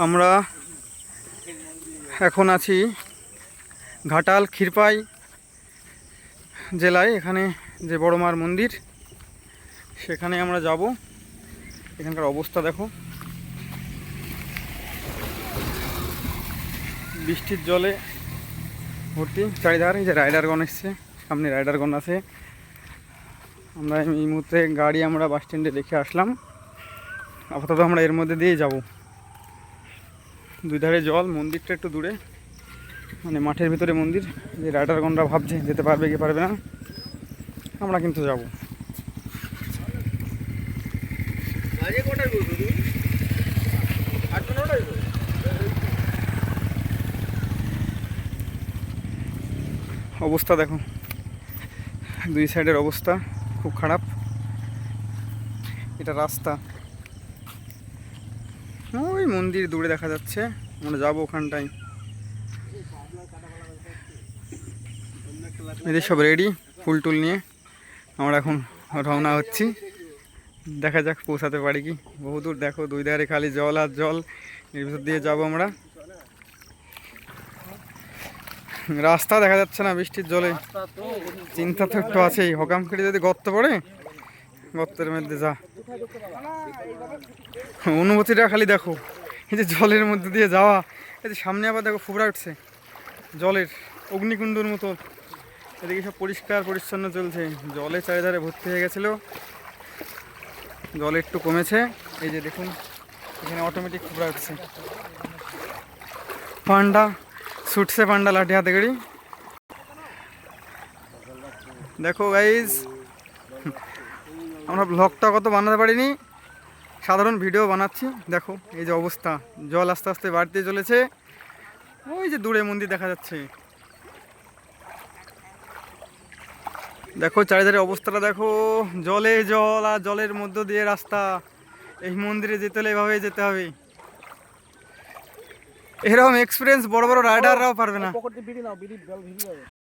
আমরা এখন আছি ঘাটাল ক্ষীরপাই জেলায়। এখানে যে বড় মার মন্দির, সেখানে আমরা যাব। এখানকার অবস্থা দেখো, বৃষ্টির জলে ভর্তি চারিধারে। যে রাইডারগণ এসছে, সামনে রাইডারগণ আছে। আমরা এই মুহূর্তে গাড়ি আমরা বাস স্ট্যান্ডে রেখে আসলাম। আপাতত আমরা এর মধ্যে দিয়েই যাব। দুই ধারে জল, মন্দিরটা একটু দূরে, মানে মাঠের ভিতরে মন্দির। যে রাইডারগণরা ভাবছে যেতে পারবে কি পারবে না, আমরা কিন্তু যাব। অবস্থা দেখো, দুই সাইডের অবস্থা খুব খারাপ। এটা রাস্তা, ওই মন্দির দূরে দেখা যাচ্ছে। আমরা যাবো ওখানটায়। এদের সব রেডি ফুল টুল নিয়ে। আমরা এখন রওনা হচ্ছি। দেখা যাক পৌঁছাতে পারি কি। বহুদূর দেখো, দুই ধারে খালি জল আর জল। এর ভিতর দিয়ে যাবো আমরা। রাস্তা দেখা যাচ্ছে না বৃষ্টির জলে। চিন্তা তো একটু আছেই, হকাম কেটে যদি গর্ত পড়ে, গর্তের মধ্যে যা অনুভূতিটা খালি দেখো। এই যে জলের মধ্যে দিয়ে যাওয়া, এই যে সামনে আবার দেখো ফুবরা উঠছে জলের, অগ্নিকুণ্ডর মতো। এদিকে সব পরিষ্কার পরিচ্ছন্ন চলছে। জলে চারিধারে ভর্তি হয়ে গেছিলো, জল একটু কমেছে। এই যে দেখুন, এখানে অটোমেটিক ফুবরা উঠছে। পান্ডা ছুটছে, পান্ডা লাঠি হাতে করি। দেখো গাইজ, আমরা ব্লগটা কত বানাতে পারিনি, সাধারণ ভিডিও বানাচ্ছি। দেখো এই যে অবস্থা, জল আস্তে আস্তে বাড়তে চলেছে। ওই যে দূরে মন্দির দেখা যাচ্ছে। দেখো চারিধারে অবস্থাটা দেখো, জলে জল আর জলের মধ্য দিয়ে রাস্তা। এই মন্দিরে যেতে হলে এভাবেই যেতে হবে। এরকম এক্সপিরিয়েন্স বড় বড় রাইডাররাও পারবে না।